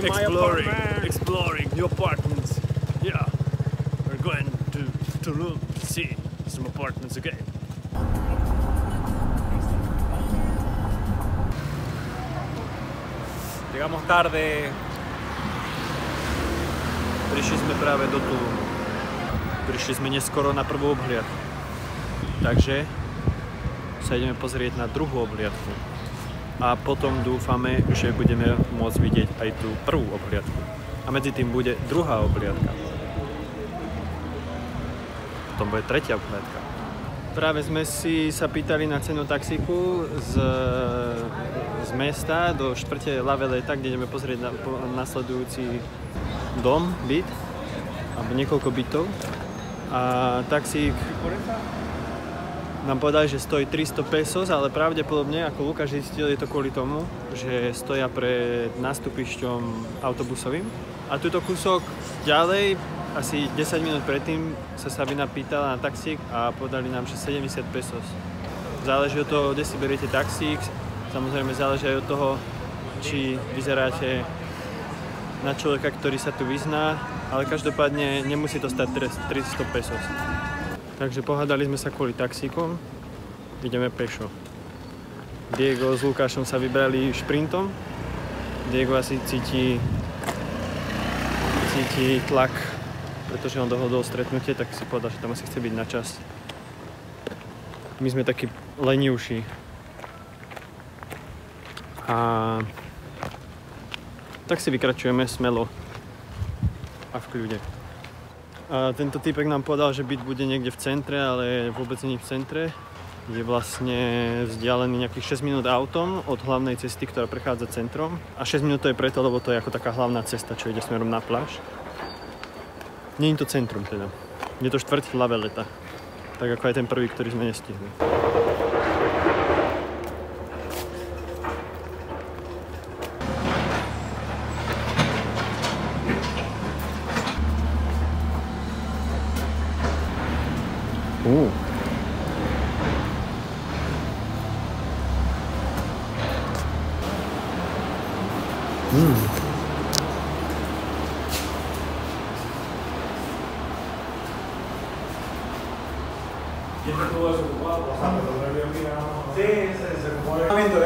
exploring new apartments. Yeah, we're going to see some apartments again. Llegamos tarde. Prišli sme práve do Tulumu. Prišli sme neskoro na prvú obhliadku. Takže sa ideme pozrieť na druhú obhliadku. A potom dúfame, že budeme môcť vidieť aj tú prvú obhliadku. A medzi tým bude druhá obhliadka. Potom bude tretia obhliadka. Práve sme si sa pýtali na cenu taxíku z mesta do štvrte La Valletta, kde ideme pozrieť na nasledujúci dom, byt, alebo niekoľko bytov. A taxík nám povedali, že stojí 300 pesos, ale pravdepodobne, ako Lukáš zistil, je to kvôli tomu, že stoja pred nástupišťom autobusovým. A túto kúsok ďalej, asi 10 minút predtým, sa Sabina pýtala na taxík a povedali nám, že 70 pesos. Záleží od toho, kde si beriete taxík, samozrejme záleží aj od toho, či vyzeráte na človeka, ktorý sa tu vyzná, ale každopádne nemusí to stať 300 pesos. Takže pohádali sme sa kvôli taxíkom, ideme pešo. Diego s Lukášom sa vybrali šprintom. Diego asi cíti tlak, pretože on dohodol stretnutie, tak si povedal, že tam asi chce byť na čas. My sme takí lenivší. A tak si vykračujeme smelo a v kľude. A tento týpek nám povedal, že byt bude niekde v centre, ale vôbec nie v centre. Je vlastne vzdialený nejakých 6 minút autom od hlavnej cesty, ktorá prechádza centrom. A 6 minút to je preto, lebo to je ako taká hlavná cesta, čo ide smerom na pláž. Nie je to centrum teda. Je to štvrť La Valletta. Tak ako aj ten prvý, ktorý sme nestihli.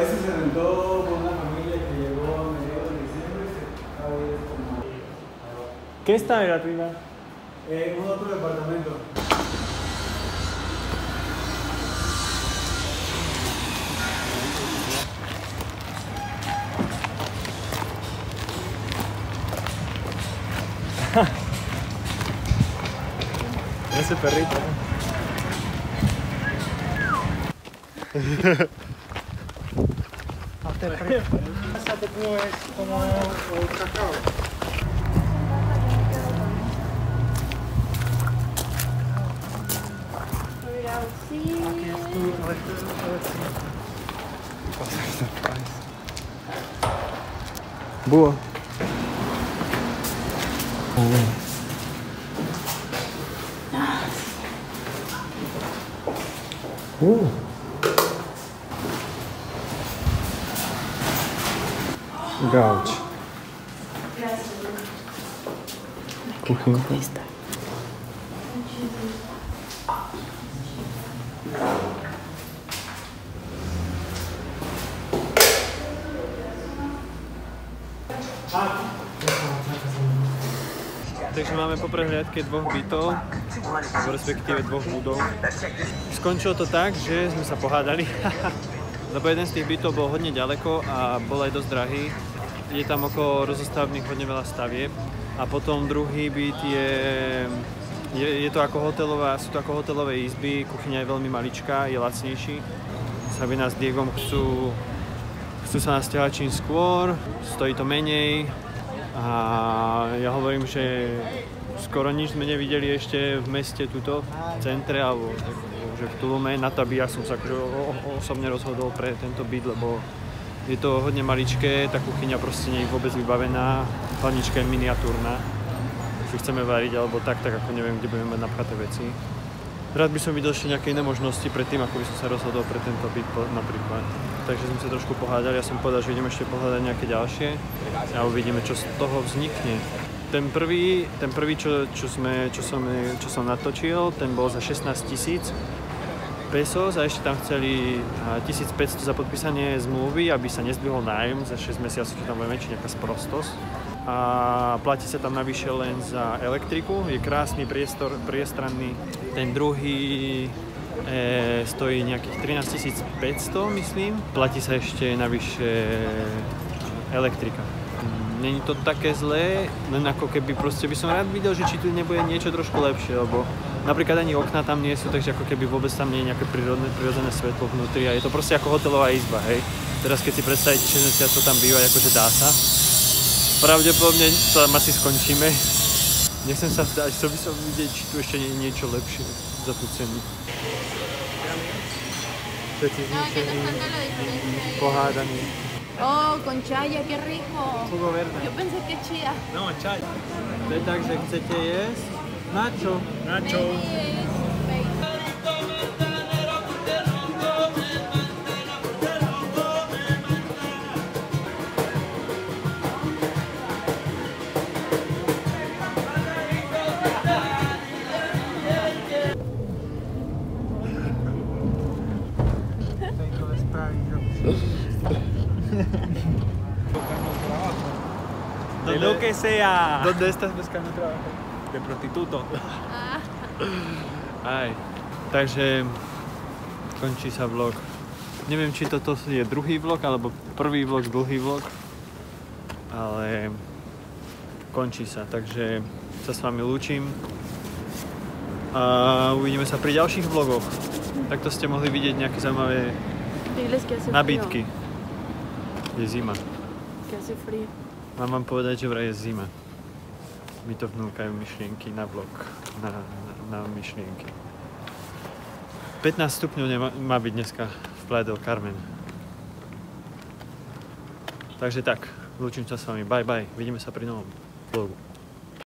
Ese se rentó con una familia que llegó a mediados de diciembre. ¿Qué está ahí arriba? Un otro departamento. Ese perrito. Esa tecno es como el cacao. Boa. Gauč. Kuchynka. Takže máme po prehliadke dvoch bytov, respektíve dvoch budov. Skončilo to tak, že sme sa pohádali, lebo jeden z tých bytov bol hodne ďaleko a bol aj dosť drahý. Je tam okolo rozostavných hodne veľa stavieb. A potom druhý byt je to ako hotelová, sú to ako hotelové izby, kuchyňa je veľmi maličká, je lacnejší. Sabina s Diegom chcú sa nasťahovať čím skôr, stojí to menej. A ja hovorím, že skoro nič sme nevideli ešte v meste tuto, v centre alebo že v Tulume, na to, aby ja som sa akože osobne rozhodol pre tento byt, lebo je to hodne maličké, tá kuchyňa proste nie je vôbec vybavená, hladnička je miniatúrna, si chceme variť alebo tak ako neviem, kde budeme mať napchaté veci. rád by som videl ešte nejaké iné možnosti pred tým, ako by som sa rozhodol pre tento byt napríklad. Takže sme sa trošku pohádali, ja som povedal, že ideme ešte pohľadať nejaké ďalšie a uvidíme, čo z toho vznikne. Ten prvý, čo som natočil, ten bol za 16 000 pesos a ešte tam chceli 1500 za podpísanie zmluvy, aby sa nezdvihol nájom za 6 mesiacov, čo tam budeme, či nejaká sprostosť. A platí sa tam navyše len za elektriku, je krásny priestor, priestranný. Ten druhý stojí nejakých 13 500, myslím. Platí sa ešte navyše elektrika. Není to také zlé, len ako keby proste by som rád videl, že či tu nebude niečo trošku lepšie, lebo napríklad ani okná tam nie sú, takže ako keby vôbec tam nie je nejaké prirodzené svetlo vnútri a je to proste ako hotelová izba, hej. Teraz keď si predstavíte 6 mesiacov tam bývať, akože dá sa. Pravdepodobne tam asi skončíme. Nechcem sa vzdať, chcel by som vidieť, či tu ešte nie je niečo lepšie za tú cenu. Všetci zničení, pohádaní. Oh, con chaya, qué rico. Jugo verde. Yo pensé que chía. No, chai. To je tak, že chcete jesť? Nacho. Nacho. De lo que sea. ¿Dónde estás buscando trabajo? De prostituto. Aj, takže končí sa vlog. Neviem, či toto je druhý vlog, alebo prvý vlog, dlhý vlog, ale končí sa, takže sa s vami lúčim a uvidíme sa pri ďalších vlogoch. Takto ste mohli vidieť nejaké zaujímavé nabídky. Je zima. Mám vám povedať, že vraj je zima. Mi to vnúkajú myšlienky na vlog, na myšlienky. 15 stupňov má byť dneska v Playa del Carmen. Takže tak, lúčim sa s vami. Bye bye, vidíme sa pri novom vlogu.